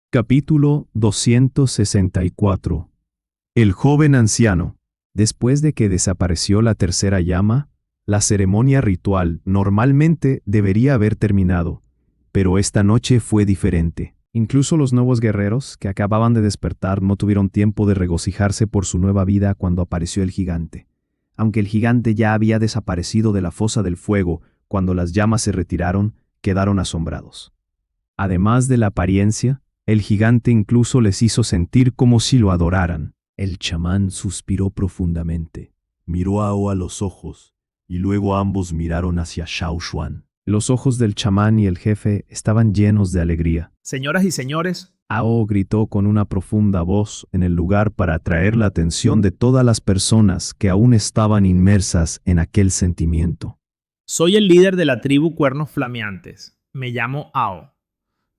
Capítulo 264. El joven anciano. Después de que desapareció la tercera llama, la ceremonia ritual normalmente debería haber terminado, pero esta noche fue diferente. Incluso los nuevos guerreros que acababan de despertar no tuvieron tiempo de regocijarse por su nueva vida cuando apareció el gigante. Aunque el gigante ya había desaparecido de la fosa del fuego cuando las llamas se retiraron, quedaron asombrados. Además de la apariencia, el gigante incluso les hizo sentir como si lo adoraran. El chamán suspiró profundamente, miró a Ao a los ojos, y luego ambos miraron hacia Xiao Xuan. Los ojos del chamán y el jefe estaban llenos de alegría. Señoras y señores, Ao gritó con una profunda voz en el lugar para atraer la atención de todas las personas que aún estaban inmersas en aquel sentimiento. soy el líder de la tribu Cuernos Flameantes. Me llamo Ao.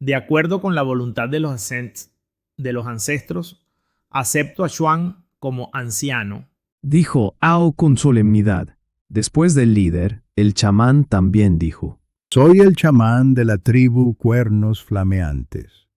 De acuerdo con la voluntad de los ancestros, acepto a Xuan como anciano. Dijo Ao con solemnidad. Después del líder, el chamán también dijo: Soy el chamán de la tribu Cuernos Flameantes.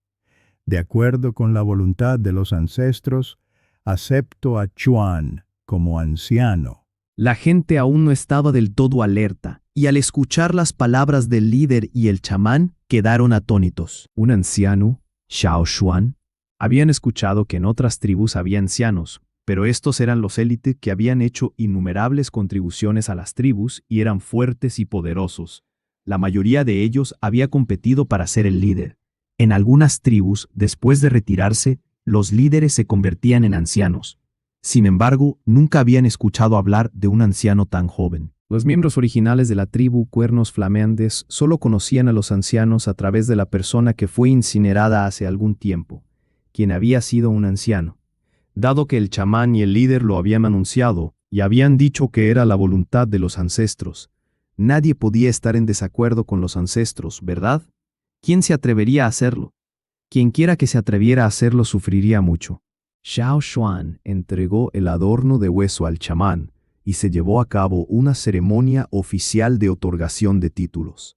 De acuerdo con la voluntad de los ancestros, acepto a Xuan como anciano. La gente aún no estaba del todo alerta, y al escuchar las palabras del líder y el chamán, quedaron atónitos. Un anciano, Xiao Xuan, habían escuchado que en otras tribus había ancianos, pero estos eran los élite que habían hecho innumerables contribuciones a las tribus y eran fuertes y poderosos. La mayoría de ellos había competido para ser el líder. En algunas tribus, después de retirarse, los líderes se convertían en ancianos. Sin embargo, nunca habían escuchado hablar de un anciano tan joven. Los miembros originales de la tribu Cuernos Flameantes solo conocían a los ancianos a través de la persona que fue incinerada hace algún tiempo, quien había sido un anciano. Dado que el chamán y el líder lo habían anunciado y habían dicho que era la voluntad de los ancestros, nadie podía estar en desacuerdo con los ancestros, ¿verdad? ¿Quién se atrevería a hacerlo? Quienquiera que se atreviera a hacerlo sufriría mucho. Xiao Xuan entregó el adorno de hueso al chamán y se llevó a cabo una ceremonia oficial de otorgación de títulos.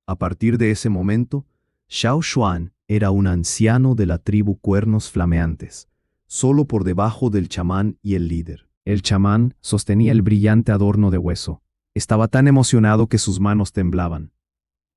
A partir de ese momento, Xiao Xuan era un anciano de la tribu Cuernos Flameantes, solo por debajo del chamán y el líder. El chamán sostenía el brillante adorno de hueso. Estaba tan emocionado que sus manos temblaban.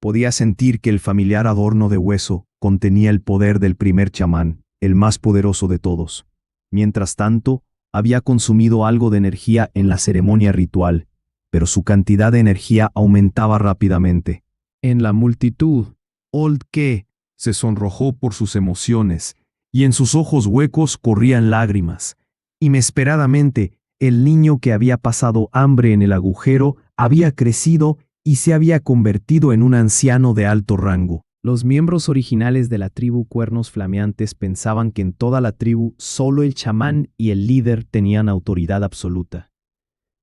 Podía sentir que el familiar adorno de hueso contenía el poder del primer chamán, el más poderoso de todos. Mientras tanto, había consumido algo de energía en la ceremonia ritual, pero su cantidad de energía aumentaba rápidamente. En la multitud, Old Ke se sonrojó por sus emociones, y en sus ojos huecos corrían lágrimas. Inesperadamente, el niño que había pasado hambre en el agujero había crecido y se había convertido en un anciano de alto rango. Los miembros originales de la tribu Cuernos Flameantes pensaban que en toda la tribu solo el chamán y el líder tenían autoridad absoluta.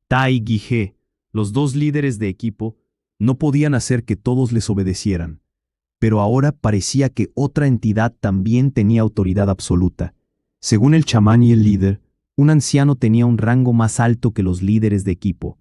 Tai y He, los dos líderes de equipo, no podían hacer que todos les obedecieran. Pero ahora parecía que otra entidad también tenía autoridad absoluta. Según el chamán y el líder, un anciano tenía un rango más alto que los líderes de equipo.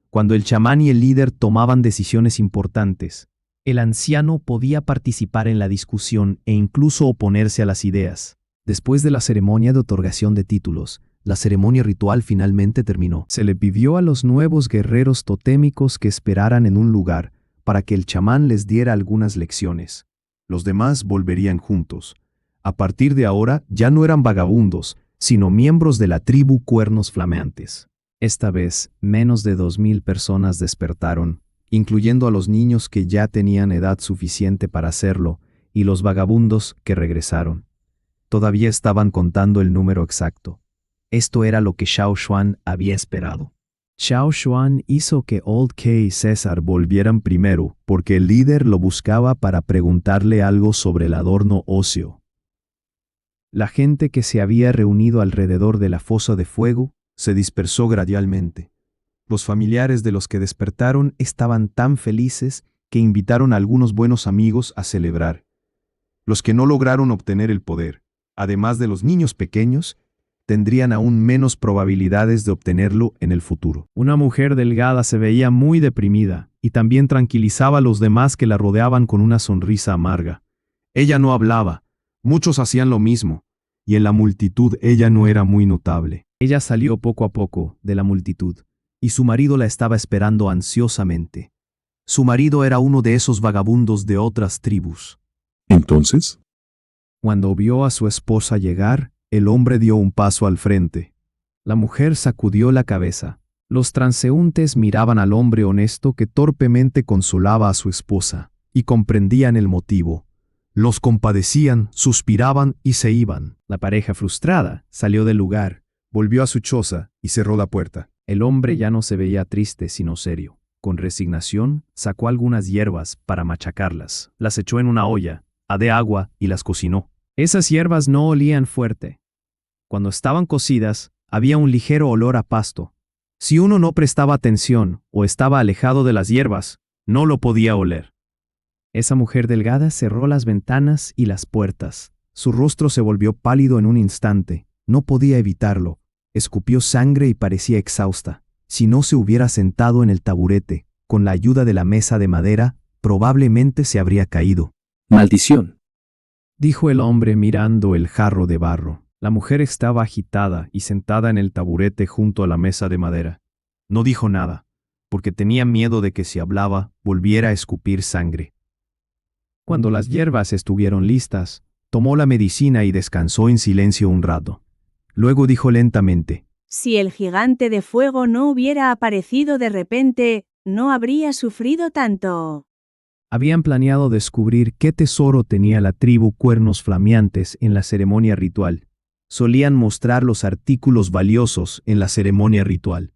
Cuando el chamán y el líder tomaban decisiones importantes, el anciano podía participar en la discusión e incluso oponerse a las ideas. Después de la ceremonia de otorgación de títulos, la ceremonia ritual finalmente terminó. Se le pidió a los nuevos guerreros totémicos que esperaran en un lugar para que el chamán les diera algunas lecciones. Los demás volverían juntos. A partir de ahora ya no eran vagabundos, sino miembros de la tribu Cuernos Flameantes. Esta vez, menos de 2000 personas despertaron, incluyendo a los niños que ya tenían edad suficiente para hacerlo, y los vagabundos que regresaron. Todavía estaban contando el número exacto. Esto era lo que Xiao Xuan había esperado. Xiao Xuan hizo que Old Ke y César volvieran primero, porque el líder lo buscaba para preguntarle algo sobre el adorno óseo. La gente que se había reunido alrededor de la fosa de fuego se dispersó gradualmente. Los familiares de los que despertaron estaban tan felices que invitaron a algunos buenos amigos a celebrar. Los que no lograron obtener el poder, además de los niños pequeños, tendrían aún menos probabilidades de obtenerlo en el futuro. Una mujer delgada se veía muy deprimida y también tranquilizaba a los demás que la rodeaban con una sonrisa amarga. Ella no hablaba, Muchos hacían lo mismo, y en la multitud ella no era muy notable. Ella salió poco a poco de la multitud, y su marido la estaba esperando ansiosamente. Su marido era uno de esos vagabundos de otras tribus. Entonces, Cuando vio a su esposa llegar, el hombre dio un paso al frente. La mujer sacudió la cabeza. Los transeúntes miraban al hombre honesto que torpemente consolaba a su esposa, y comprendían el motivo. Los compadecían, suspiraban y se iban. La pareja frustrada salió del lugar, volvió a su choza y cerró la puerta. El hombre ya no se veía triste sino serio. Con resignación, sacó algunas hierbas para machacarlas, las echó en una olla, de agua y las cocinó. Esas hierbas no olían fuerte. Cuando estaban cocidas, había un ligero olor a pasto. Si uno no prestaba atención o estaba alejado de las hierbas, no lo podía oler. Esa mujer delgada cerró las ventanas y las puertas. Su rostro se volvió pálido en un instante. No podía evitarlo. Escupió sangre y parecía exhausta. Si no se hubiera sentado en el taburete, con la ayuda de la mesa de madera, probablemente se habría caído. maldición. Dijo el hombre mirando el jarro de barro. La mujer estaba agitada y sentada en el taburete junto a la mesa de madera. No dijo nada, porque tenía miedo de que si hablaba, volviera a escupir sangre. Cuando las hierbas estuvieron listas, tomó la medicina y descansó en silencio un rato. Luego dijo lentamente: Si el gigante de fuego no hubiera aparecido de repente, no habría sufrido tanto. Habían planeado descubrir qué tesoro tenía la tribu Cuernos Flameantes en la ceremonia ritual. Solían mostrar los artículos valiosos en la ceremonia ritual.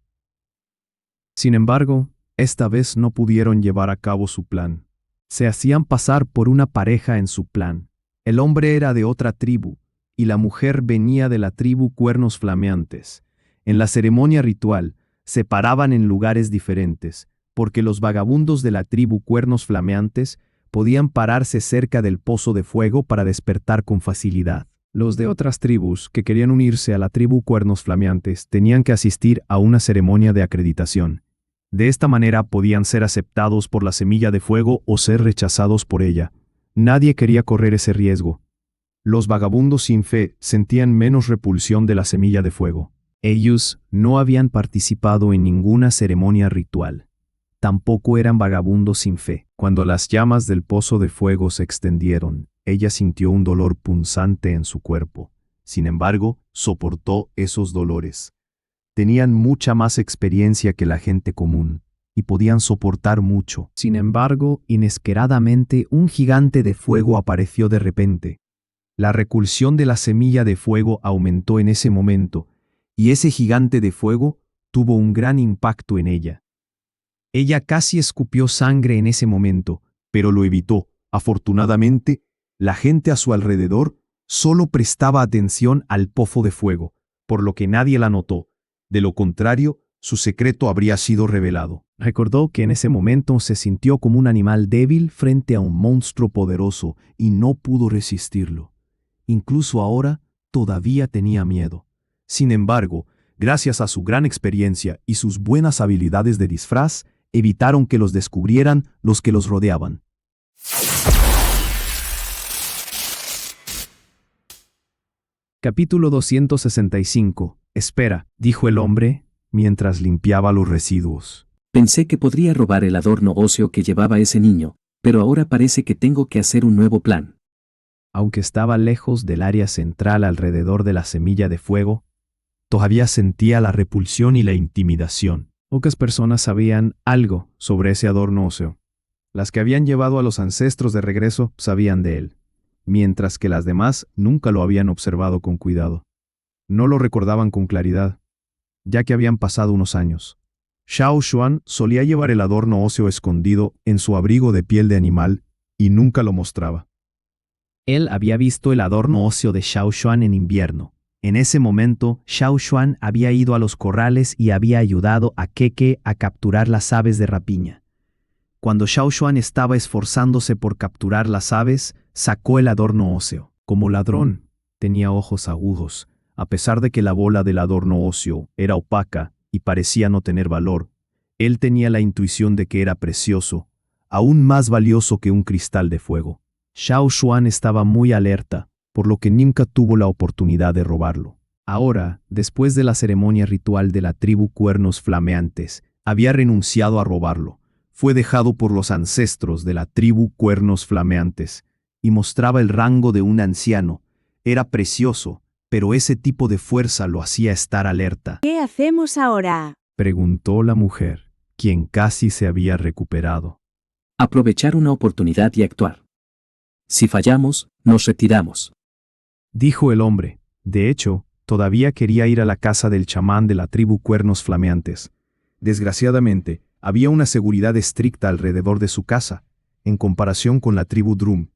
Sin embargo, esta vez no pudieron llevar a cabo su plan. Se hacían pasar por una pareja en su plan. El hombre era de otra tribu, y la mujer venía de la tribu Cuernos Flameantes. En la ceremonia ritual, se paraban en lugares diferentes, porque los vagabundos de la tribu Cuernos Flameantes podían pararse cerca del pozo de fuego para despertar con facilidad. Los de otras tribus que querían unirse a la tribu Cuernos Flameantes tenían que asistir a una ceremonia de acreditación. De esta manera podían ser aceptados por la semilla de fuego o ser rechazados por ella. Nadie quería correr ese riesgo. Los vagabundos sin fe sentían menos repulsión de la semilla de fuego. Ellos no habían participado en ninguna ceremonia ritual. Tampoco eran vagabundos sin fe. Cuando las llamas del pozo de fuego se extendieron, ella sintió un dolor punzante en su cuerpo. Sin embargo, soportó esos dolores. Tenían mucha más experiencia que la gente común, y podían soportar mucho. Sin embargo, inesperadamente, un gigante de fuego apareció de repente. La repulsión de la semilla de fuego aumentó en ese momento, y ese gigante de fuego tuvo un gran impacto en ella. Ella casi escupió sangre en ese momento, pero lo evitó. Afortunadamente, la gente a su alrededor solo prestaba atención al pozo de fuego, por lo que nadie la notó. De lo contrario, su secreto habría sido revelado. Recordó que en ese momento se sintió como un animal débil frente a un monstruo poderoso y no pudo resistirlo. Incluso ahora, todavía tenía miedo. Sin embargo, gracias a su gran experiencia y sus buenas habilidades de disfraz, evitaron que los descubrieran los que los rodeaban. Capítulo 265. Espera, dijo el hombre, mientras limpiaba los residuos. Pensé que podría robar el adorno óseo que llevaba ese niño, pero ahora parece que tengo que hacer un nuevo plan. Aunque estaba lejos del área central alrededor de la semilla de fuego, todavía sentía la repulsión y la intimidación. Pocas personas sabían algo sobre ese adorno óseo. Las que habían llevado a los ancestros de regreso sabían de él, mientras que las demás nunca lo habían observado con cuidado. No lo recordaban con claridad, ya que habían pasado unos años. Xiao Xuan solía llevar el adorno óseo escondido en su abrigo de piel de animal y nunca lo mostraba. Él había visto el adorno óseo de Xiao Xuan en invierno. En ese momento, Xiao Xuan había ido a los corrales y había ayudado a Keke a capturar las aves de rapiña. Cuando Xiao Xuan estaba esforzándose por capturar las aves, sacó el adorno óseo. Como ladrón, tenía ojos agudos. A pesar de que la bola del adorno óseo era opaca y parecía no tener valor, él tenía la intuición de que era precioso, aún más valioso que un cristal de fuego. Xiao Xuan estaba muy alerta, por lo que nunca tuvo la oportunidad de robarlo. Ahora, después de la ceremonia ritual de la tribu Cuernos Flameantes, había renunciado a robarlo. Fue dejado por los ancestros de la tribu Cuernos Flameantes y mostraba el rango de un anciano. Era precioso, pero ese tipo de fuerza lo hacía estar alerta. ¿Qué hacemos ahora? Preguntó la mujer, quien casi se había recuperado. Aprovechar una oportunidad y actuar. Si fallamos, nos retiramos. Dijo el hombre. De hecho, todavía quería ir a la casa del chamán de la tribu Cuernos Flameantes. Desgraciadamente, había una seguridad estricta alrededor de su casa, en comparación con la tribu Drum.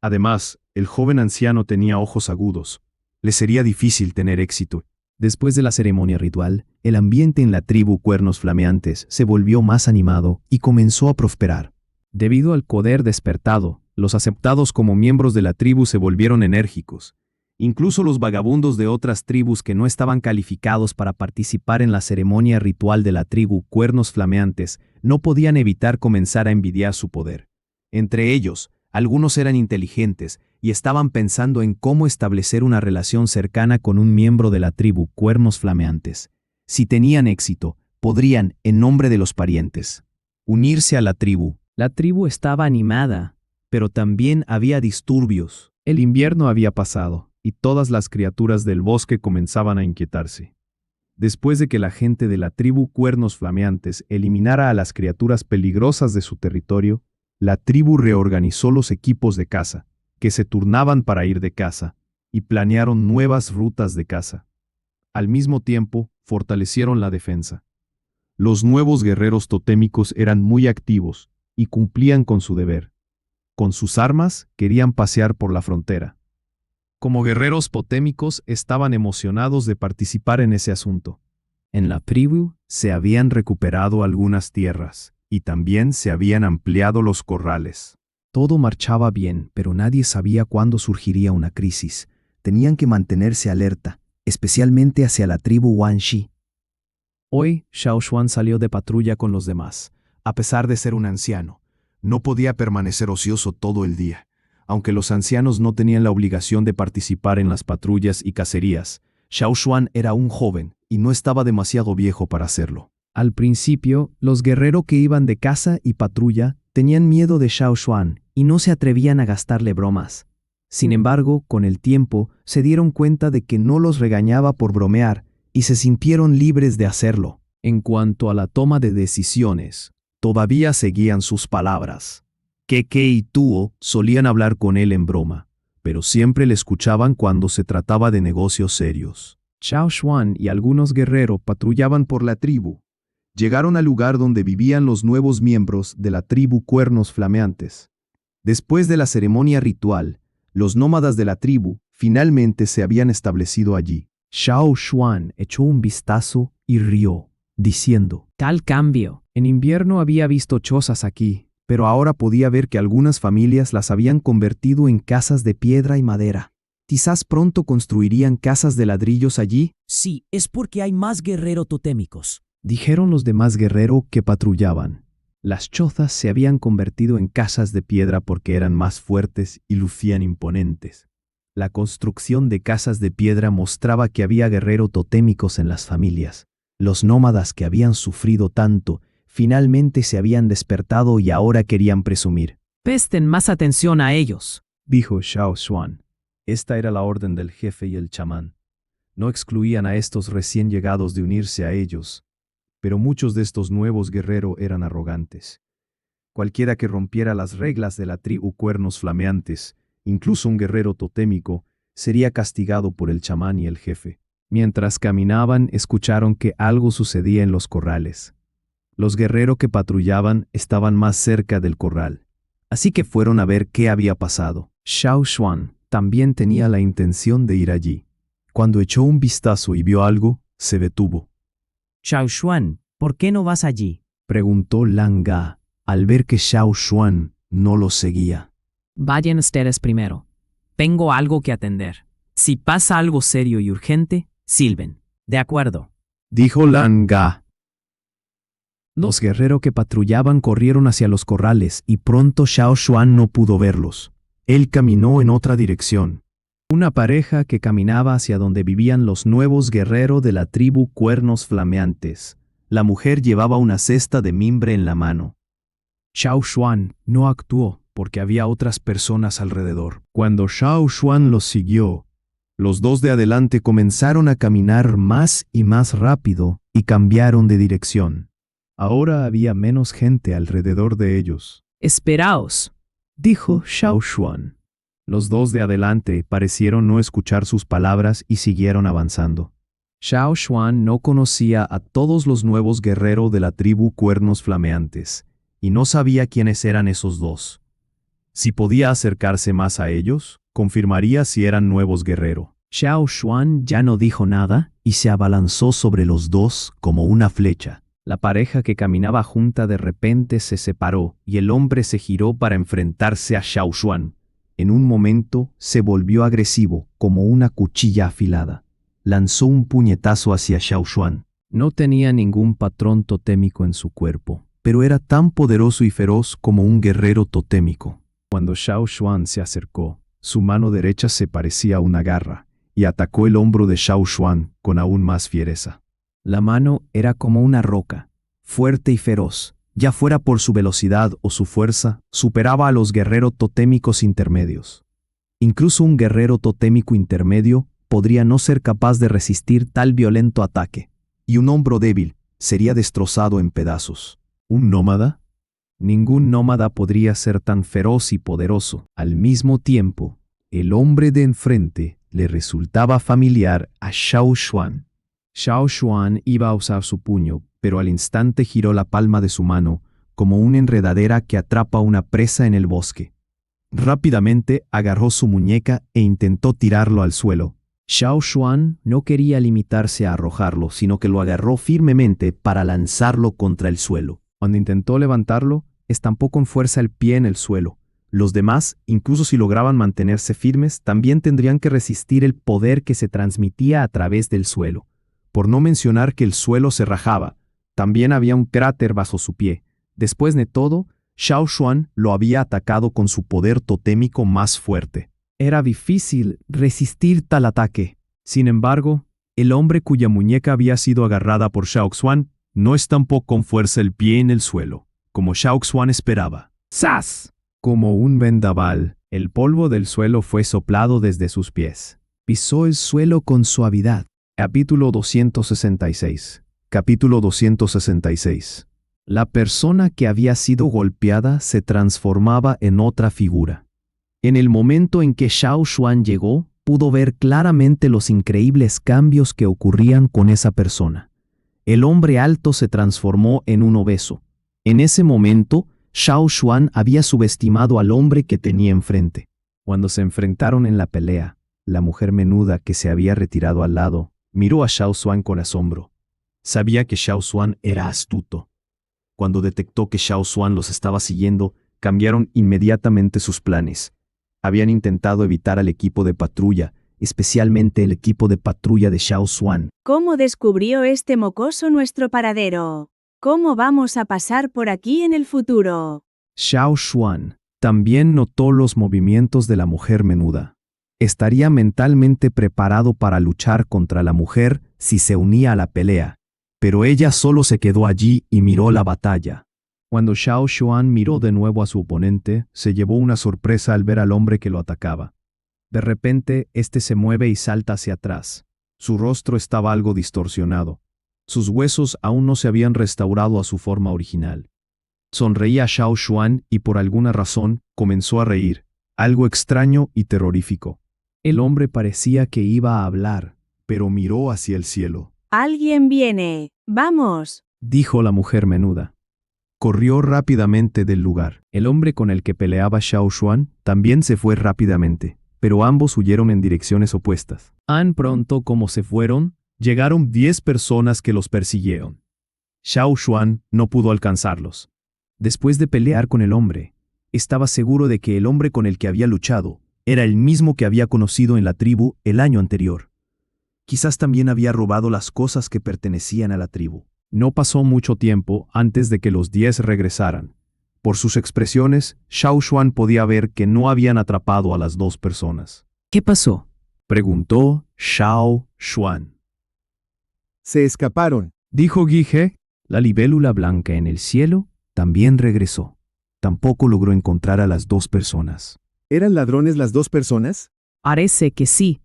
Además, el joven anciano tenía ojos agudos. Le sería difícil tener éxito. Después de la ceremonia ritual, el ambiente en la tribu Cuernos Flameantes se volvió más animado y comenzó a prosperar. Debido al poder despertado, los aceptados como miembros de la tribu se volvieron enérgicos. Incluso los vagabundos de otras tribus que no estaban calificados para participar en la ceremonia ritual de la tribu Cuernos Flameantes no podían evitar comenzar a envidiar su poder. Entre ellos, algunos eran inteligentes y estaban pensando en cómo establecer una relación cercana con un miembro de la tribu Cuernos Flameantes. Si tenían éxito, podrían, en nombre de los parientes, unirse a la tribu. La tribu estaba animada, pero también había disturbios. El invierno había pasado y todas las criaturas del bosque comenzaban a inquietarse. Después de que la gente de la tribu Cuernos Flameantes eliminara a las criaturas peligrosas de su territorio, la tribu reorganizó los equipos de caza, que se turnaban para ir de caza, y planearon nuevas rutas de caza. Al mismo tiempo, fortalecieron la defensa. Los nuevos guerreros totémicos eran muy activos y cumplían con su deber. Con sus armas, querían pasear por la frontera. Como guerreros totémicos, estaban emocionados de participar en ese asunto. En la tribu se habían recuperado algunas tierras, y también se habían ampliado los corrales. Todo marchaba bien, pero nadie sabía cuándo surgiría una crisis. Tenían que mantenerse alerta, especialmente hacia la tribu Wanshi. Hoy, Xiao Xuan salió de patrulla con los demás. A pesar de ser un anciano, no podía permanecer ocioso todo el día. Aunque los ancianos no tenían la obligación de participar en las patrullas y cacerías, Xiao Xuan era un joven y no estaba demasiado viejo para hacerlo. Al principio, los guerreros que iban de caza y patrulla tenían miedo de Xiao Xuan y no se atrevían a gastarle bromas. Sin embargo, con el tiempo, se dieron cuenta de que no los regañaba por bromear y se sintieron libres de hacerlo. En cuanto a la toma de decisiones, todavía seguían sus palabras. Keke y Tuo solían hablar con él en broma, pero siempre le escuchaban cuando se trataba de negocios serios. Xiao Xuan y algunos guerreros patrullaban por la tribu. Llegaron al lugar donde vivían los nuevos miembros de la tribu Cuernos Flameantes. Después de la ceremonia ritual, los nómadas de la tribu finalmente se habían establecido allí. Xiao Xuan echó un vistazo y rió, diciendo: «Tal cambio. En invierno había visto chozas aquí, pero ahora podía ver que algunas familias las habían convertido en casas de piedra y madera. Quizás pronto construirían casas de ladrillos allí». Sí, es porque hay más guerreros totémicos, dijeron los demás guerreros que patrullaban. Las chozas se habían convertido en casas de piedra porque eran más fuertes y lucían imponentes. La construcción de casas de piedra mostraba que había guerreros totémicos en las familias. Los nómadas que habían sufrido tanto finalmente se habían despertado y ahora querían presumir. Presten más atención a ellos, Dijo Xiao Xuan. Esta era la orden del jefe y el chamán. No excluían a estos recién llegados de unirse a ellos, pero muchos de estos nuevos guerreros eran arrogantes. Cualquiera que rompiera las reglas de la tribu Cuernos Flameantes, incluso un guerrero totémico, sería castigado por el chamán y el jefe. Mientras caminaban, escucharon que algo sucedía en los corrales. Los guerreros que patrullaban estaban más cerca del corral, así que fueron a ver qué había pasado. Xiao Xuan también tenía la intención de ir allí. Cuando echó un vistazo y vio algo, se detuvo. Xiao Xuan, ¿por qué no vas allí? Preguntó Lan Ga, al ver que Xiao Xuan no lo seguía. Vayan ustedes primero. Tengo algo que atender. Si pasa algo serio y urgente, silben. De acuerdo. Dijo Lan Ga. Los guerreros que patrullaban corrieron hacia los corrales y pronto Xiao Xuan no pudo verlos. Él caminó en otra dirección. Una pareja que caminaba hacia donde vivían los nuevos guerreros de la tribu Cuernos Flameantes. La mujer llevaba una cesta de mimbre en la mano. Xiao Xuan no actuó porque había otras personas alrededor. Cuando Xiao Xuan los siguió, los dos de adelante comenzaron a caminar más y más rápido y cambiaron de dirección. Ahora había menos gente alrededor de ellos. Esperaos, Dijo Xiao Xuan. Los dos de adelante parecieron no escuchar sus palabras y siguieron avanzando. Xiao Xuan no conocía a todos los nuevos guerreros de la tribu Cuernos Flameantes, y no sabía quiénes eran esos dos. Si podía acercarse más a ellos, confirmaría si eran nuevos guerreros. Xiao Xuan ya no dijo nada y se abalanzó sobre los dos como una flecha. La pareja que caminaba junta de repente se separó y el hombre se giró para enfrentarse a Xiao Xuan. En un momento se volvió agresivo como una cuchilla afilada. Lanzó un puñetazo hacia Xiao Xuan. No tenía ningún patrón totémico en su cuerpo, pero era tan poderoso y feroz como un guerrero totémico. Cuando Xiao Xuan se acercó, su mano derecha se parecía a una garra y atacó el hombro de Xiao Xuan con aún más fiereza. La mano era como una roca, fuerte y feroz. Ya fuera por su velocidad o su fuerza, superaba a los guerreros totémicos intermedios. Incluso un guerrero totémico intermedio podría no ser capaz de resistir tal violento ataque, y un hombro débil sería destrozado en pedazos. ¿Un nómada? Ningún nómada podría ser tan feroz y poderoso. Al mismo tiempo, el hombre de enfrente le resultaba familiar a Xiao Xuan. Xiao Xuan iba a usar su puño, pero al instante giró la palma de su mano como una enredadera que atrapa una presa en el bosque. Rápidamente agarró su muñeca e intentó tirarlo al suelo. Xiao Xuan no quería limitarse a arrojarlo, sino que lo agarró firmemente para lanzarlo contra el suelo. Cuando intentó levantarlo, estampó con fuerza el pie en el suelo. Los demás, incluso si lograban mantenerse firmes, también tendrían que resistir el poder que se transmitía a través del suelo. Por no mencionar que el suelo se rajaba, también había un cráter bajo su pie. Después de todo, Xiao Xuan lo había atacado con su poder totémico más fuerte. Era difícil resistir tal ataque. Sin embargo, el hombre cuya muñeca había sido agarrada por Xiao Xuan no estampó con fuerza el pie en el suelo, como Xiao Xuan esperaba. ¡Zas! Como un vendaval, el polvo del suelo fue soplado desde sus pies. Pisó el suelo con suavidad. Capítulo 266. Capítulo 266. La persona que había sido golpeada se transformaba en otra figura. En el momento en que Xiao Xuan llegó, pudo ver claramente los increíbles cambios que ocurrían con esa persona. El hombre alto se transformó en un obeso. En ese momento, Xiao Xuan había subestimado al hombre que tenía enfrente. Cuando se enfrentaron en la pelea, la mujer menuda que se había retirado al lado, miró a Xiao Xuan con asombro. Sabía que Xiao Xuan era astuto. Cuando detectó que Xiao Xuan los estaba siguiendo, cambiaron inmediatamente sus planes. Habían intentado evitar al equipo de patrulla, especialmente el equipo de patrulla de Xiao Xuan. ¿Cómo descubrió este mocoso nuestro paradero? ¿Cómo vamos a pasar por aquí en el futuro? Xiao Xuan también notó los movimientos de la mujer menuda. Estaría mentalmente preparado para luchar contra la mujer si se unía a la pelea, pero ella solo se quedó allí y miró la batalla. Cuando Xiao Xuan miró de nuevo a su oponente, se llevó una sorpresa al ver al hombre que lo atacaba. De repente, este se mueve y salta hacia atrás. Su rostro estaba algo distorsionado. Sus huesos aún no se habían restaurado a su forma original. Sonreía a Xiao Xuan y por alguna razón comenzó a reír, algo extraño y terrorífico. El hombre parecía que iba a hablar, pero miró hacia el cielo. ¡Alguien viene! ¡Vamos! Dijo la mujer menuda. Corrió rápidamente del lugar. El hombre con el que peleaba Xiao Xuan también se fue rápidamente, pero ambos huyeron en direcciones opuestas. Tan pronto como se fueron, llegaron 10 personas que los persiguieron. Xiao Xuan no pudo alcanzarlos. Después de pelear con el hombre, estaba seguro de que el hombre con el que había luchado era el mismo que había conocido en la tribu el año anterior. Quizás también había robado las cosas que pertenecían a la tribu. No pasó mucho tiempo antes de que los 10 regresaran. Por sus expresiones, Xiao Xuan podía ver que no habían atrapado a las 2 personas. ¿Qué pasó? Preguntó Xiao Xuan. Se escaparon. Dijo Guige. La libélula blanca en el cielo también regresó. Tampoco logró encontrar a las dos personas. ¿Eran ladrones las dos personas? Parece que sí.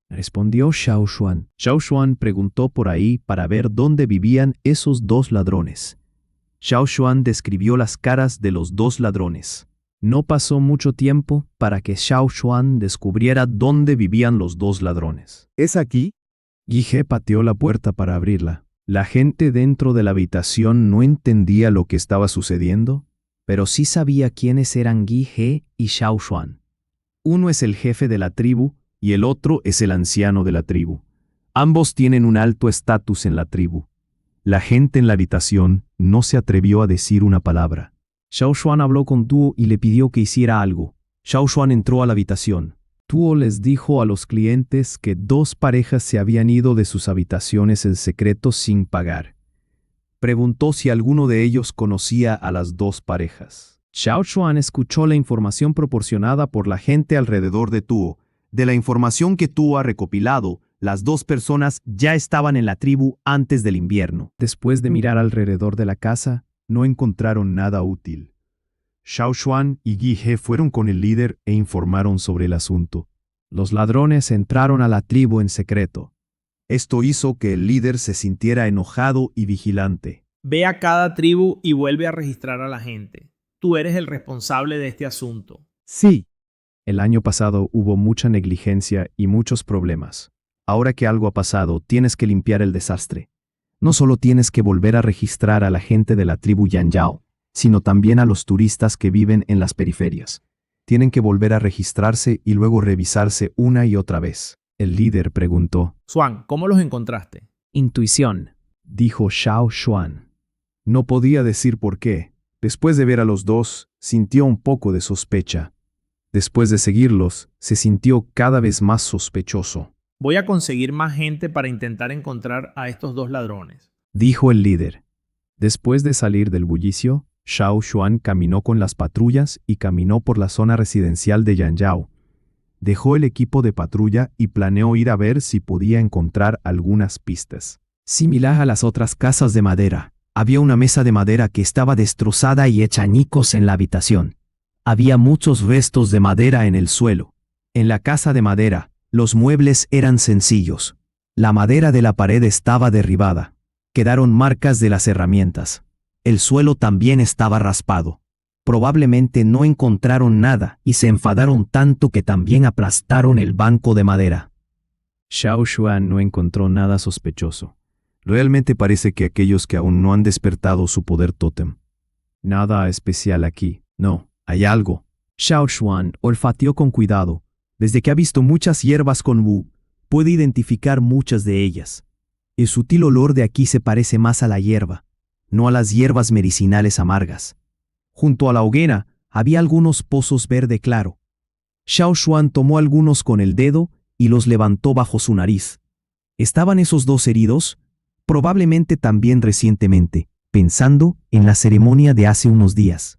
Respondió Xiao Xuan. Xiao Xuan preguntó por ahí para ver dónde vivían esos dos ladrones. Xiao Xuan describió las caras de los dos ladrones. No pasó mucho tiempo para que Xiao Xuan descubriera dónde vivían los dos ladrones. ¿Es aquí? Guige pateó la puerta para abrirla. La gente dentro de la habitación no entendía lo que estaba sucediendo, pero sí sabía quiénes eran Guige y Xiao Xuan. Uno es el jefe de la tribu y el otro es el anciano de la tribu. Ambos tienen un alto estatus en la tribu. La gente en la habitación no se atrevió a decir una palabra. Xiao Xuan habló con Tuo y le pidió que hiciera algo. Xiao Xuan entró a la habitación. Tuo les dijo a los clientes que dos parejas se habían ido de sus habitaciones en secreto sin pagar. Preguntó si alguno de ellos conocía a las dos parejas. Xiao Xuan escuchó la información proporcionada por la gente alrededor de Tuo. De la información que Tuo ha recopilado, las dos personas ya estaban en la tribu antes del invierno. Después de mirar alrededor de la casa, no encontraron nada útil. Xiao Xuan y Guige fueron con el líder e informaron sobre el asunto. Los ladrones entraron a la tribu en secreto. Esto hizo que el líder se sintiera enojado y vigilante. Ve a cada tribu y vuelve a registrar a la gente. Tú eres el responsable de este asunto. Sí. El año pasado hubo mucha negligencia y muchos problemas. Ahora que algo ha pasado, tienes que limpiar el desastre. No solo tienes que volver a registrar a la gente de la tribu Yanyao, sino también a los turistas que viven en las periferias. Tienen que volver a registrarse y luego revisarse una y otra vez. El líder preguntó. Xuan, ¿cómo los encontraste? Intuición. Dijo Xiao Xuan. No podía decir por qué. Después de ver a los dos, sintió un poco de sospecha. Después de seguirlos, se sintió cada vez más sospechoso. Voy a conseguir más gente para intentar encontrar a estos dos ladrones. Dijo el líder. Después de salir del bullicio, Xiao Xuan caminó con las patrullas y caminó por la zona residencial de Yanyao. Dejó el equipo de patrulla y planeó ir a ver si podía encontrar algunas pistas. Similar a las otras casas de madera, había una mesa de madera que estaba destrozada y hecha añicos en la habitación. Había muchos restos de madera en el suelo. En la casa de madera, los muebles eran sencillos. La madera de la pared estaba derribada. Quedaron marcas de las herramientas. El suelo también estaba raspado. Probablemente no encontraron nada y se enfadaron tanto que también aplastaron el banco de madera. Xiao Xuan no encontró nada sospechoso. Realmente parece que aquellos que aún no han despertado su poder tótem. Nada especial aquí. No, hay algo. Xiao Xuan olfateó con cuidado. Desde que ha visto muchas hierbas con Wu, puede identificar muchas de ellas. El sutil olor de aquí se parece más a la hierba, no a las hierbas medicinales amargas. Junto a la hoguera había algunos pozos verde claro. Xiao Xuan tomó algunos con el dedo y los levantó bajo su nariz. ¿Estaban esos dos heridos? Probablemente también recientemente, pensando en la ceremonia de hace unos días.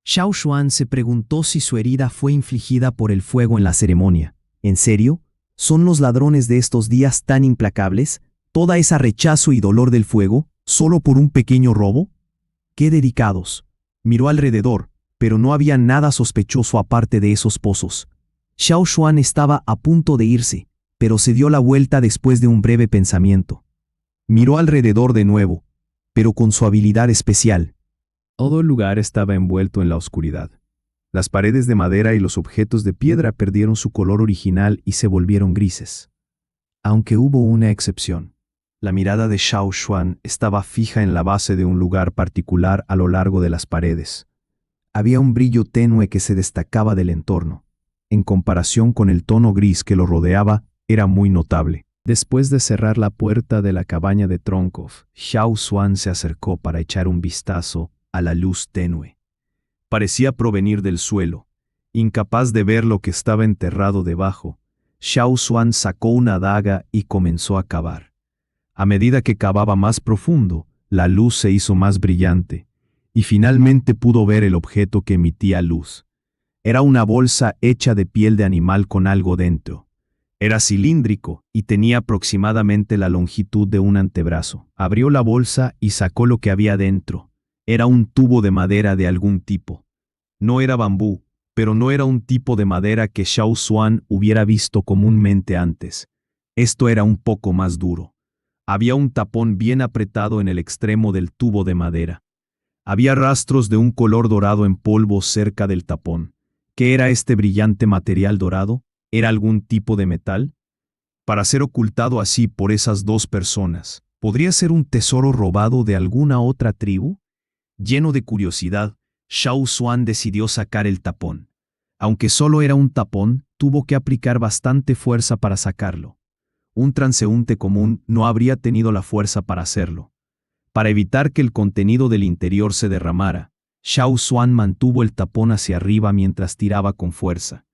Xiao Xuan se preguntó si su herida fue infligida por el fuego en la ceremonia. ¿En serio? ¿Son los ladrones de estos días tan implacables? ¿Toda esa rechazo y dolor del fuego, solo por un pequeño robo? ¡Qué dedicados! Miró alrededor, pero no había nada sospechoso aparte de esos pozos. Xiao Xuan estaba a punto de irse, pero se dio la vuelta después de un breve pensamiento. Miró alrededor de nuevo, pero con su habilidad especial. Todo el lugar estaba envuelto en la oscuridad. Las paredes de madera y los objetos de piedra perdieron su color original y se volvieron grises. Aunque hubo una excepción. La mirada de Xiao Xuan estaba fija en la base de un lugar particular a lo largo de las paredes. Había un brillo tenue que se destacaba del entorno. En comparación con el tono gris que lo rodeaba, era muy notable. Después de cerrar la puerta de la cabaña de Tronkov, Xiao Xuan se acercó para echar un vistazo a la luz tenue. Parecía provenir del suelo. Incapaz de ver lo que estaba enterrado debajo, Xiao Xuan sacó una daga y comenzó a cavar. A medida que cavaba más profundo, la luz se hizo más brillante, y finalmente pudo ver el objeto que emitía luz. Era una bolsa hecha de piel de animal con algo dentro. Era cilíndrico y tenía aproximadamente la longitud de un antebrazo. Abrió la bolsa y sacó lo que había dentro. Era un tubo de madera de algún tipo. No era bambú, pero no era un tipo de madera que Xiao Xuan hubiera visto comúnmente antes. Esto era un poco más duro. Había un tapón bien apretado en el extremo del tubo de madera. Había rastros de un color dorado en polvo cerca del tapón. ¿Qué era este brillante material dorado? ¿Era algún tipo de metal? Para ser ocultado así por esas dos personas, ¿podría ser un tesoro robado de alguna otra tribu? Lleno de curiosidad, Xiao Xuan decidió sacar el tapón. Aunque solo era un tapón, tuvo que aplicar bastante fuerza para sacarlo. Un transeúnte común no habría tenido la fuerza para hacerlo. Para evitar que el contenido del interior se derramara, Xiao Xuan mantuvo el tapón hacia arriba mientras tiraba con fuerza.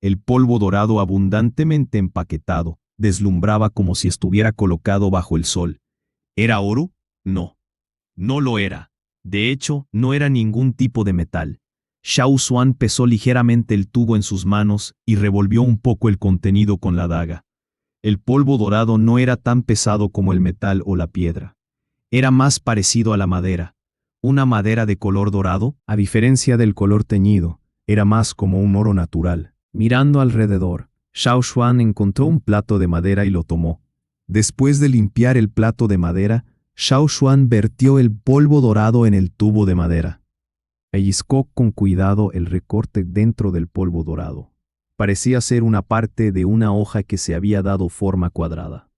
El polvo dorado abundantemente empaquetado deslumbraba como si estuviera colocado bajo el sol. ¿Era oro? No. No lo era. De hecho, no era ningún tipo de metal. Xiao Xuan pesó ligeramente el tubo en sus manos y revolvió un poco el contenido con la daga. El polvo dorado no era tan pesado como el metal o la piedra. Era más parecido a la madera. Una madera de color dorado, a diferencia del color teñido, era más como un oro natural. Mirando alrededor, Xiao Xuan encontró un plato de madera y lo tomó. Después de limpiar el plato de madera, Xiao Xuan vertió el polvo dorado en el tubo de madera. Pellizcó con cuidado el recorte dentro del polvo dorado. Parecía ser una parte de una hoja que se había dado forma cuadrada.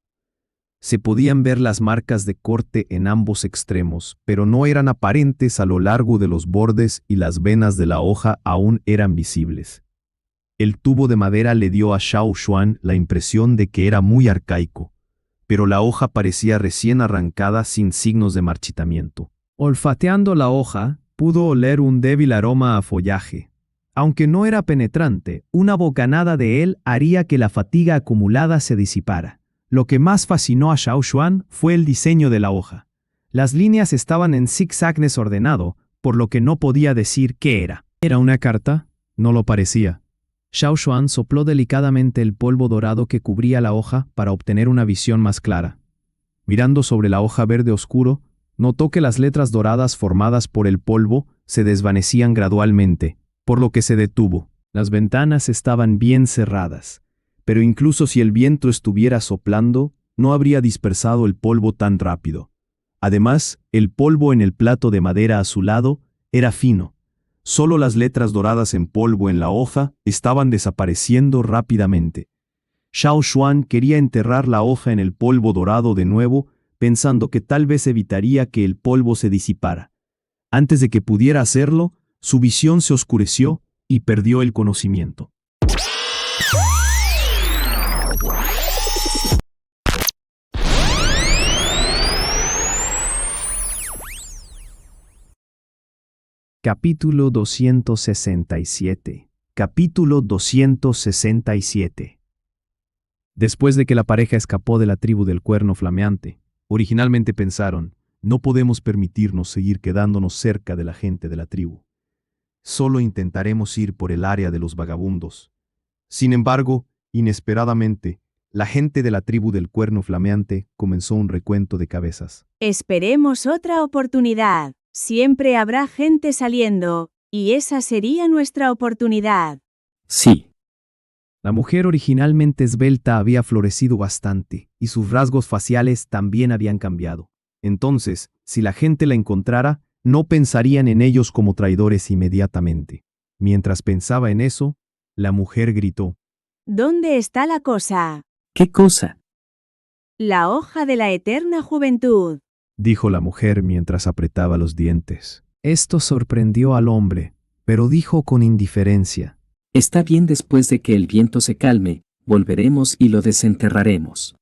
Se podían ver las marcas de corte en ambos extremos, pero no eran aparentes a lo largo de los bordes y las venas de la hoja aún eran visibles. El tubo de madera le dio a Xiao Xuan la impresión de que era muy arcaico, pero la hoja parecía recién arrancada sin signos de marchitamiento. Olfateando la hoja, pudo oler un débil aroma a follaje. Aunque no era penetrante, una bocanada de él haría que la fatiga acumulada se disipara. Lo que más fascinó a Xiao Xuan fue el diseño de la hoja. Las líneas estaban en zigzag desordenado, por lo que no podía decir qué era. ¿Era una carta? No lo parecía. Xiao Xuan sopló delicadamente el polvo dorado que cubría la hoja para obtener una visión más clara. Mirando sobre la hoja verde oscuro, notó que las letras doradas formadas por el polvo se desvanecían gradualmente, por lo que se detuvo. Las ventanas estaban bien cerradas, pero incluso si el viento estuviera soplando, no habría dispersado el polvo tan rápido. Además, el polvo en el plato de madera a su lado era fino. Solo las letras doradas en polvo en la hoja estaban desapareciendo rápidamente. Xiao Xuan quería enterrar la hoja en el polvo dorado de nuevo, pensando que tal vez evitaría que el polvo se disipara. Antes de que pudiera hacerlo, su visión se oscureció y perdió el conocimiento. Capítulo 267. Capítulo 267. Después de que la pareja escapó de la tribu del Cuerno Flameante, originalmente pensaron, no podemos permitirnos seguir quedándonos cerca de la gente de la tribu. Solo intentaremos ir por el área de los vagabundos. Sin embargo, inesperadamente, la gente de la tribu del Cuerno Flameante comenzó un recuento de cabezas. Esperemos otra oportunidad. Siempre habrá gente saliendo, y esa sería nuestra oportunidad. Sí. La mujer originalmente esbelta había florecido bastante, y sus rasgos faciales también habían cambiado. Entonces, si la gente la encontrara, no pensarían en ellos como traidores inmediatamente. Mientras pensaba en eso, la mujer gritó. ¿Dónde está la cosa? ¿Qué cosa? La hoja de la eterna juventud. Dijo la mujer mientras apretaba los dientes. Esto sorprendió al hombre, pero dijo con indiferencia. Está bien, después de que el viento se calme, volveremos y lo desenterraremos.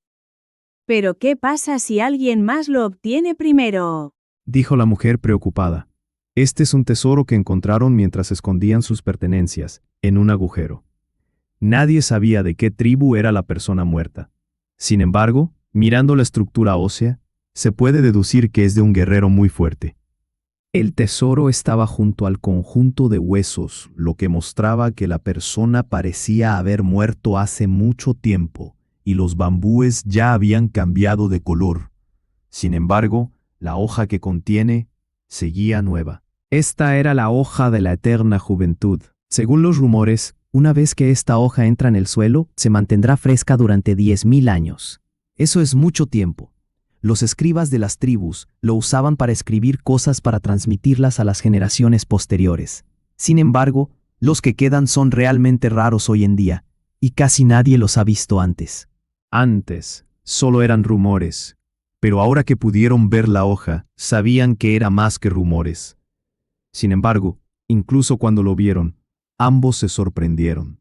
¿Pero qué pasa si alguien más lo obtiene primero? Dijo la mujer preocupada. Este es un tesoro que encontraron mientras escondían sus pertenencias, en un agujero. Nadie sabía de qué tribu era la persona muerta. Sin embargo, mirando la estructura ósea, se puede deducir que es de un guerrero muy fuerte. El tesoro estaba junto al conjunto de huesos, lo que mostraba que la persona parecía haber muerto hace mucho tiempo, y los bambúes ya habían cambiado de color. Sin embargo, la hoja que contiene seguía nueva. Esta era la hoja de la eterna juventud. Según los rumores, una vez que esta hoja entra en el suelo, se mantendrá fresca durante 10.000 años. Eso es mucho tiempo. Los escribas de las tribus lo usaban para escribir cosas para transmitirlas a las generaciones posteriores. Sin embargo, los que quedan son realmente raros hoy en día, y casi nadie los ha visto antes. Antes, solo eran rumores, pero ahora que pudieron ver la hoja, sabían que era más que rumores. Sin embargo, incluso cuando lo vieron, ambos se sorprendieron.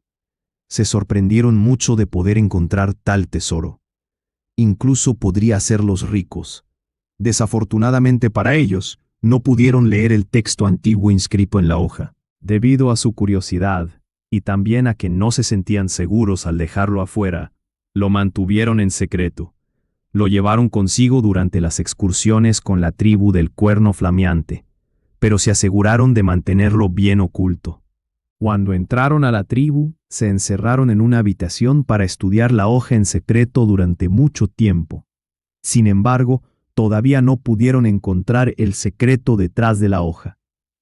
Se sorprendieron mucho de poder encontrar tal tesoro. Incluso podría hacerlos ricos. Desafortunadamente para ellos, no pudieron leer el texto antiguo inscrito en la hoja. Debido a su curiosidad, y también a que no se sentían seguros al dejarlo afuera, lo mantuvieron en secreto. Lo llevaron consigo durante las excursiones con la tribu del Cuerno Flameante, pero se aseguraron de mantenerlo bien oculto. Cuando entraron a la tribu, se encerraron en una habitación para estudiar la hoja en secreto durante mucho tiempo. Sin embargo, todavía no pudieron encontrar el secreto detrás de la hoja.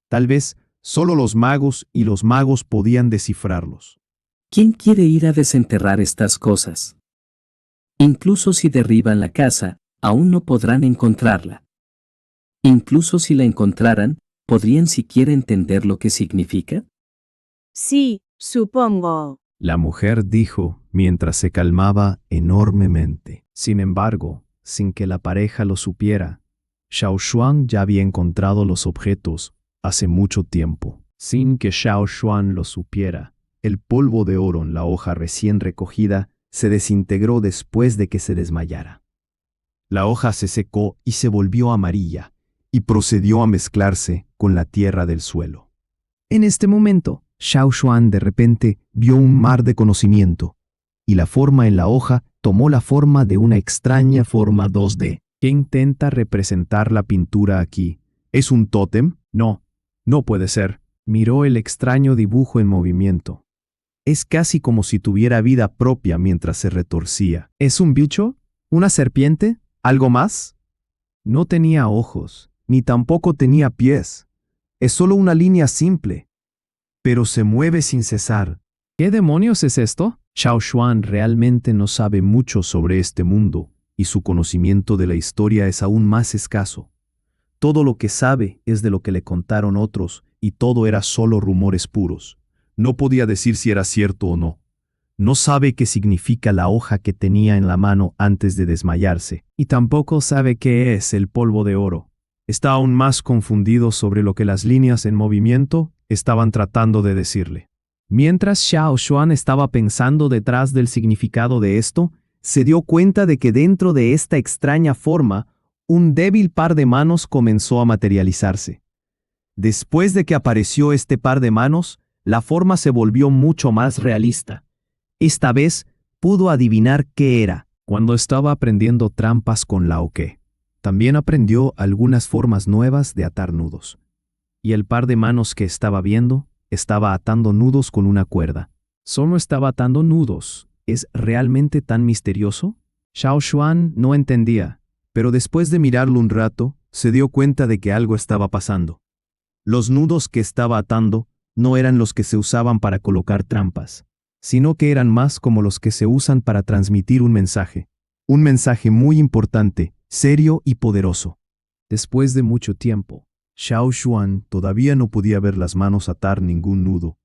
Tal vez solo los magos y los magos podían descifrarlos. ¿Quién quiere ir a desenterrar estas cosas? Incluso si derriban la casa, aún no podrán encontrarla. Incluso si la encontraran, ¿podrían siquiera entender lo que significa? Sí, supongo. La mujer dijo mientras se calmaba enormemente. Sin embargo, sin que la pareja lo supiera, Xiao Xuan ya había encontrado los objetos hace mucho tiempo. Sin que Xiao Xuan lo supiera, el polvo de oro en la hoja recién recogida se desintegró después de que se desmayara. La hoja se secó y se volvió amarilla, y procedió a mezclarse con la tierra del suelo. En este momento, Xiao Xuan de repente vio un mar de conocimiento, y la forma en la hoja tomó la forma de una extraña forma 2D. ¿Qué intenta representar la pintura aquí? ¿Es un tótem? No, no puede ser. Miró el extraño dibujo en movimiento. Es casi como si tuviera vida propia mientras se retorcía. ¿Es un bicho? ¿Una serpiente? ¿Algo más? No tenía ojos, ni tampoco tenía pies. Es solo una línea simple. Pero se mueve sin cesar. ¿Qué demonios es esto? Xiao Xuan realmente no sabe mucho sobre este mundo, y su conocimiento de la historia es aún más escaso. Todo lo que sabe es de lo que le contaron otros, y todo era solo rumores puros. No podía decir si era cierto o no. No sabe qué significa la hoja que tenía en la mano antes de desmayarse, y tampoco sabe qué es el polvo de oro. Está aún más confundido sobre lo que las líneas en movimiento estaban tratando de decirle. Mientras Xiao Xuan estaba pensando detrás del significado de esto, se dio cuenta de que dentro de esta extraña forma, un débil par de manos comenzó a materializarse. Después de que apareció este par de manos, la forma se volvió mucho más realista. Esta vez pudo adivinar qué era. Cuando estaba aprendiendo trampas con Lao Ke, también aprendió algunas formas nuevas de atar nudos. Y el par de manos que estaba viendo estaba atando nudos con una cuerda. Solo estaba atando nudos. ¿Es realmente tan misterioso? Xiao Xuan no entendía, pero después de mirarlo un rato, se dio cuenta de que algo estaba pasando. Los nudos que estaba atando no eran los que se usaban para colocar trampas, sino que eran más como los que se usan para transmitir un mensaje muy importante, serio y poderoso. Después de mucho tiempo, Xiao Xuan todavía no podía ver las manos atar ningún nudo.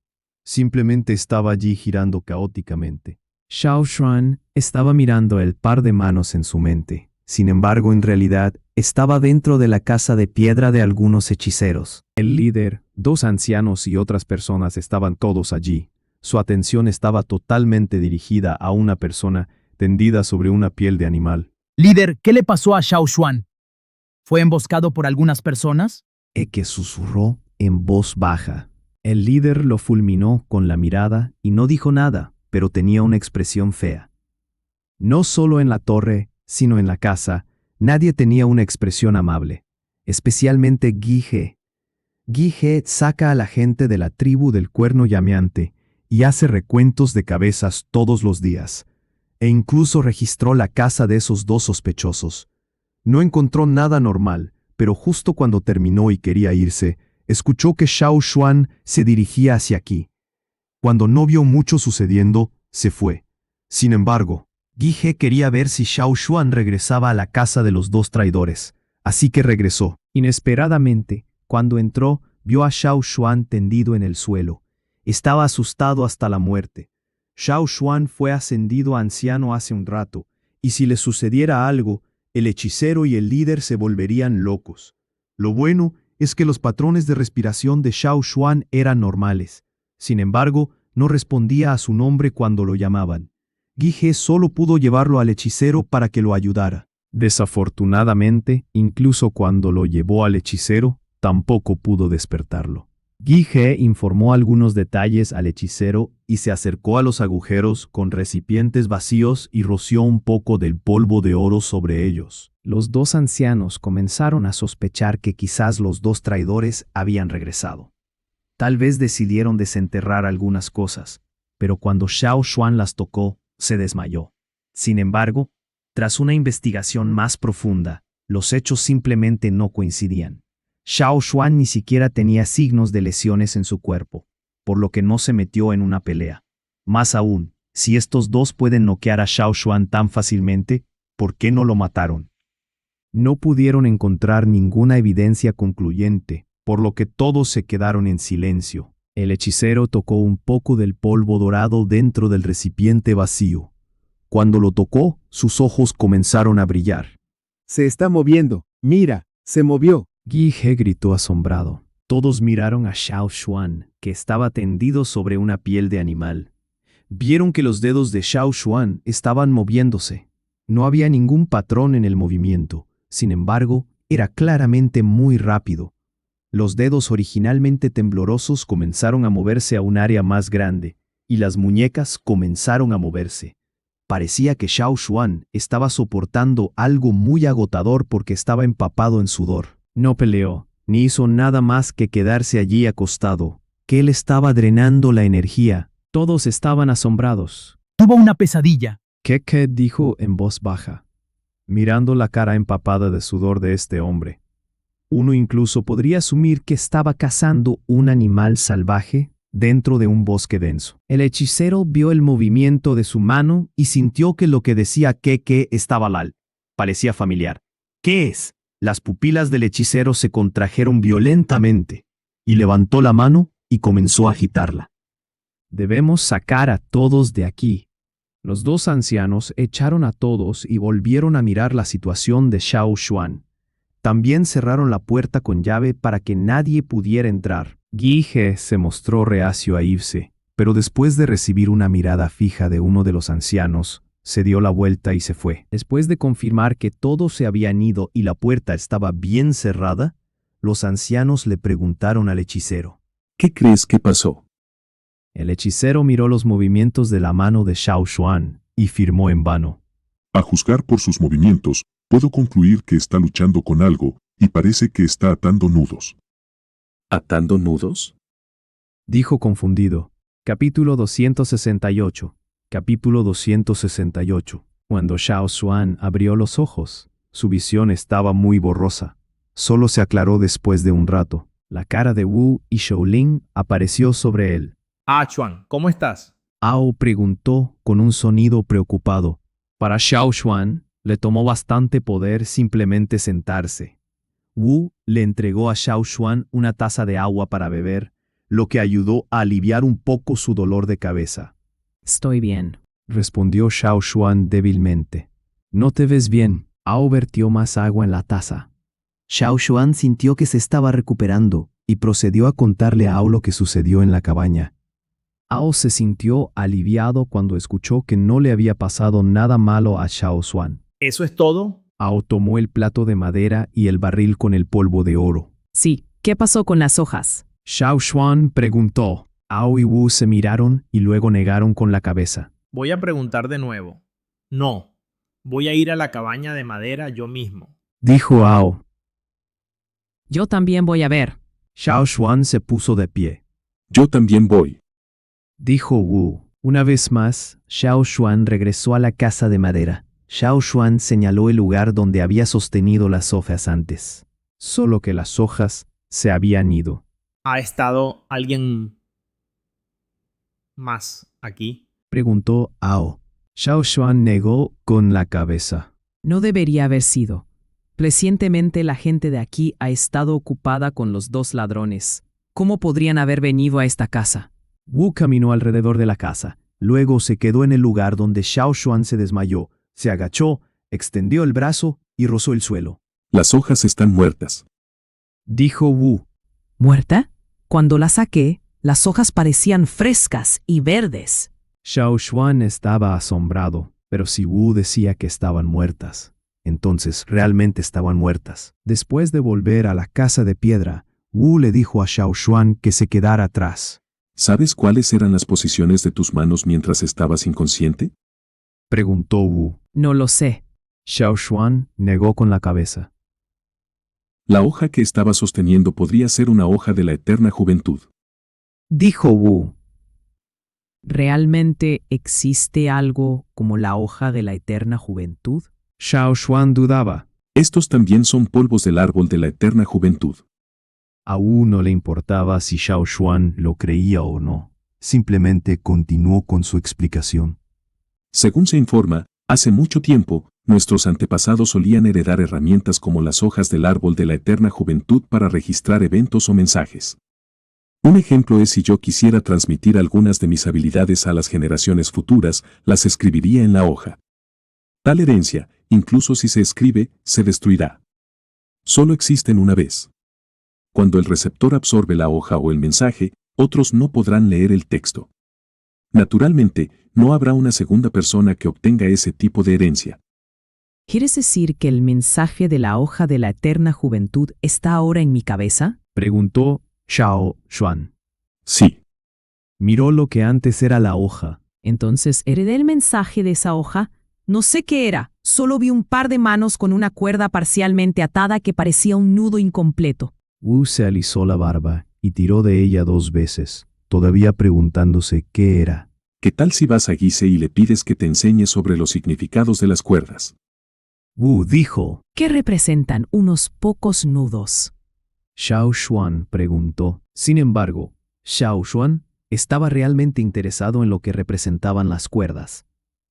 Simplemente estaba allí girando caóticamente. Xiao Xuan estaba mirando el par de manos en su mente. Sin embargo, en realidad, estaba dentro de la casa de piedra de algunos hechiceros. El líder, 2 ancianos y otras personas estaban todos allí. Su atención estaba totalmente dirigida a una persona tendida sobre una piel de animal. Líder, ¿qué le pasó a Xiao Xuan? ¿Fue emboscado por algunas personas? Que susurró en voz baja. El líder lo fulminó con la mirada y no dijo nada, pero tenía una expresión fea. No solo en la torre, sino en la casa, nadie tenía una expresión amable, especialmente Guy He. Guige saca a la gente de la tribu del cuerno llameante y hace recuentos de cabezas todos los días, e incluso registró la casa de esos dos sospechosos. No encontró nada normal, pero justo cuando terminó y quería irse, escuchó que Xiao Xuan se dirigía hacia aquí. Cuando no vio mucho sucediendo, se fue. Sin embargo, Guige quería ver si Xiao Xuan regresaba a la casa de los dos traidores, así que regresó. Inesperadamente, cuando entró, vio a Xiao Xuan tendido en el suelo. Estaba asustado hasta la muerte. Xiao Xuan fue ascendido a anciano hace un rato, y si le sucediera algo, el hechicero y el líder se volverían locos. Lo bueno es que los patrones de respiración de Xiao Xuan eran normales. Sin embargo, no respondía a su nombre cuando lo llamaban. Guige solo pudo llevarlo al hechicero para que lo ayudara. Desafortunadamente, incluso cuando lo llevó al hechicero, tampoco pudo despertarlo. Guige informó algunos detalles al hechicero y se acercó a los agujeros con recipientes vacíos y roció un poco del polvo de oro sobre ellos. Los dos ancianos comenzaron a sospechar que quizás los dos traidores habían regresado. Tal vez decidieron desenterrar algunas cosas, pero cuando Xiao Xuan las tocó, se desmayó. Sin embargo, tras una investigación más profunda, los hechos simplemente no coincidían. Xiao Xuan ni siquiera tenía signos de lesiones en su cuerpo, por lo que no se metió en una pelea. Más aún, si estos dos pueden noquear a Xiao Xuan tan fácilmente, ¿por qué no lo mataron? No pudieron encontrar ninguna evidencia concluyente, por lo que todos se quedaron en silencio. El hechicero tocó un poco del polvo dorado dentro del recipiente vacío. Cuando lo tocó, sus ojos comenzaron a brillar. Se está moviendo. Mira, se movió. Guige gritó asombrado. Todos miraron a Xiao Xuan, que estaba tendido sobre una piel de animal. Vieron que los dedos de Xiao Xuan estaban moviéndose. No había ningún patrón en el movimiento. Sin embargo, era claramente muy rápido. Los dedos originalmente temblorosos comenzaron a moverse a un área más grande, y las muñecas comenzaron a moverse. Parecía que Xiao Xuan estaba soportando algo muy agotador porque estaba empapado en sudor. No peleó, ni hizo nada más que quedarse allí acostado, que él estaba drenando la energía. Todos estaban asombrados. Tuvo una pesadilla. ¿Qué dijo en voz baja, mirando la cara empapada de sudor de este hombre? Uno incluso podría asumir que estaba cazando un animal salvaje dentro de un bosque denso. El hechicero vio el movimiento de su mano y sintió que lo que decía que estaba mal. Parecía familiar. ¿Qué es? Las pupilas del hechicero se contrajeron violentamente, y levantó la mano y comenzó a agitarla. Debemos sacar a todos de aquí. Los dos ancianos echaron a todos y volvieron a mirar la situación de Xiao Xuan. También cerraron la puerta con llave para que nadie pudiera entrar. Guige se mostró reacio a irse, pero después de recibir una mirada fija de uno de los ancianos, se dio la vuelta y se fue. Después de confirmar que todos se habían ido y la puerta estaba bien cerrada, los ancianos le preguntaron al hechicero. ¿Qué crees que pasó? El hechicero miró los movimientos de la mano de Xiao Xuan y firmó en vano. A juzgar por sus movimientos, puedo concluir que está luchando con algo y parece que está atando nudos. ¿Atando nudos? Dijo confundido. Capítulo 268. Capítulo 268. Cuando Xiao Xuan abrió los ojos, su visión estaba muy borrosa. Solo se aclaró después de un rato. La cara de Wu y Shaolin apareció sobre él. Ah, Xuan, ¿cómo estás? Ao preguntó con un sonido preocupado. Para Xiao Xuan, le tomó bastante poder simplemente sentarse. Wu le entregó a Xiao Xuan una taza de agua para beber, lo que ayudó a aliviar un poco su dolor de cabeza. Estoy bien. Respondió Xiao Xuan débilmente. No te ves bien. Ao vertió más agua en la taza. Xiao Xuan sintió que se estaba recuperando y procedió a contarle a Ao lo que sucedió en la cabaña. Ao se sintió aliviado cuando escuchó que no le había pasado nada malo a Xiao Xuan. ¿Eso es todo? Ao tomó el plato de madera y el barril con el polvo de oro. Sí, ¿qué pasó con las hojas? Xiao Xuan preguntó. Ao y Wu se miraron y luego negaron con la cabeza. Voy a preguntar de nuevo. No, voy a ir a la cabaña de madera yo mismo. Dijo Ao. Yo también voy a ver. Xiao Xuan se puso de pie. Yo también voy. Dijo Wu. Una vez más, Xiao Xuan regresó a la casa de madera. Xiao Xuan señaló el lugar donde había sostenido las hojas antes. Solo que las hojas se habían ido. ¿Ha estado alguien más aquí? Preguntó Ao. Xiao Xuan negó con la cabeza. No debería haber sido. Recientemente la gente de aquí ha estado ocupada con los 2 ladrones. ¿Cómo podrían haber venido a esta casa? Wu caminó alrededor de la casa. Luego se quedó en el lugar donde Xiao Xuan se desmayó. Se agachó, extendió el brazo y rozó el suelo. Las hojas están muertas. Dijo Wu. ¿Muerta? Cuando la saqué, las hojas parecían frescas y verdes. Xiao Xuan estaba asombrado, pero si Wu decía que estaban muertas, entonces realmente estaban muertas. Después de volver a la casa de piedra, Wu le dijo a Xiao Xuan que se quedara atrás. ¿Sabes cuáles eran las posiciones de tus manos mientras estabas inconsciente? Preguntó Wu. No lo sé. Xiao Xuan negó con la cabeza. La hoja que estaba sosteniendo podría ser una hoja de la eterna juventud. Dijo Wu. ¿Realmente existe algo como la hoja de la eterna juventud? Xiao Xuan dudaba. Estos también son polvos del árbol de la eterna juventud. A Wu no le importaba si Xiao Xuan lo creía o no. Simplemente continuó con su explicación. Según se informa, hace mucho tiempo, nuestros antepasados solían heredar herramientas como las hojas del árbol de la eterna juventud para registrar eventos o mensajes. Un ejemplo es si yo quisiera transmitir algunas de mis habilidades a las generaciones futuras, las escribiría en la hoja. Tal herencia, incluso si se escribe, se destruirá. Solo existen una vez. Cuando el receptor absorbe la hoja o el mensaje, otros no podrán leer el texto. Naturalmente, no habrá una segunda persona que obtenga ese tipo de herencia. ¿Quieres decir que el mensaje de la hoja de la eterna juventud está ahora en mi cabeza? Preguntó Xiao Xuan. Sí. Miró lo que antes era la hoja. Entonces, ¿heredé el mensaje de esa hoja? No sé qué era. Solo vi un par de manos con una cuerda parcialmente atada que parecía un nudo incompleto. Wu se alisó la barba y tiró de ella 2 veces, todavía preguntándose qué era. ¿Qué tal si vas a Guise y le pides que te enseñe sobre los significados de las cuerdas? Wu dijo. ¿Qué representan unos pocos nudos? Xiao Xuan preguntó. Sin embargo, Xiao Xuan estaba realmente interesado en lo que representaban las cuerdas.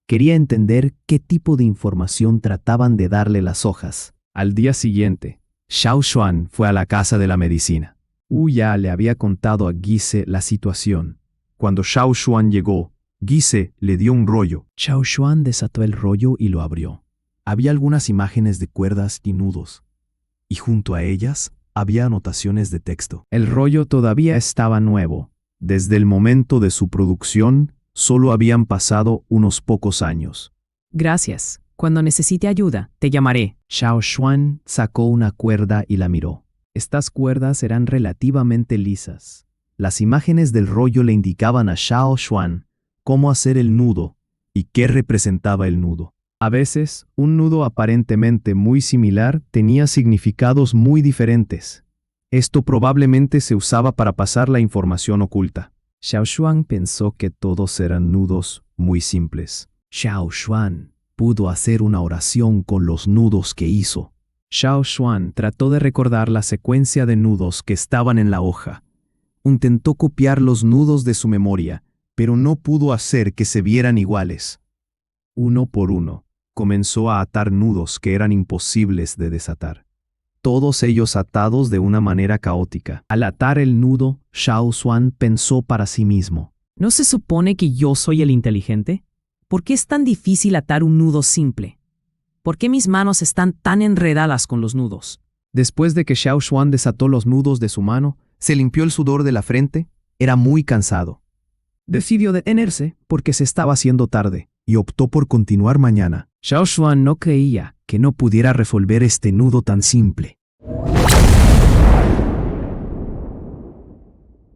Quería entender qué tipo de información trataban de darle las hojas. Al día siguiente, Xiao Xuan fue a la casa de la medicina. Wu ya le había contado a Guise la situación. Cuando Xiao Xuan llegó, Guise le dio un rollo. Xiao Xuan desató el rollo y lo abrió. Había algunas imágenes de cuerdas y nudos, y junto a ellas había anotaciones de texto. El rollo todavía estaba nuevo. Desde el momento de su producción, solo habían pasado unos pocos años. Gracias. Cuando necesite ayuda, te llamaré. Xiao Xuan sacó una cuerda y la miró. Estas cuerdas eran relativamente lisas. Las imágenes del rollo le indicaban a Xiao Xuan cómo hacer el nudo y qué representaba el nudo. A veces, un nudo aparentemente muy similar tenía significados muy diferentes. Esto probablemente se usaba para pasar la información oculta. Xiao Xuan pensó que todos eran nudos muy simples. Xiao Xuan pudo hacer una oración con los nudos que hizo. Xiao Xuan trató de recordar la secuencia de nudos que estaban en la hoja. Intentó copiar los nudos de su memoria, pero no pudo hacer que se vieran iguales. Uno por uno, comenzó a atar nudos que eran imposibles de desatar. Todos ellos atados de una manera caótica. Al atar el nudo, Xiao Xuan pensó para sí mismo. ¿No se supone que yo soy el inteligente? ¿Por qué es tan difícil atar un nudo simple? ¿Por qué mis manos están tan enredadas con los nudos? Después de que Xiao Xuan desató los nudos de su mano, se limpió el sudor de la frente. Era muy cansado. Decidió detenerse porque se estaba haciendo tarde y optó por continuar mañana. Xiao Xuan no creía que no pudiera resolver este nudo tan simple.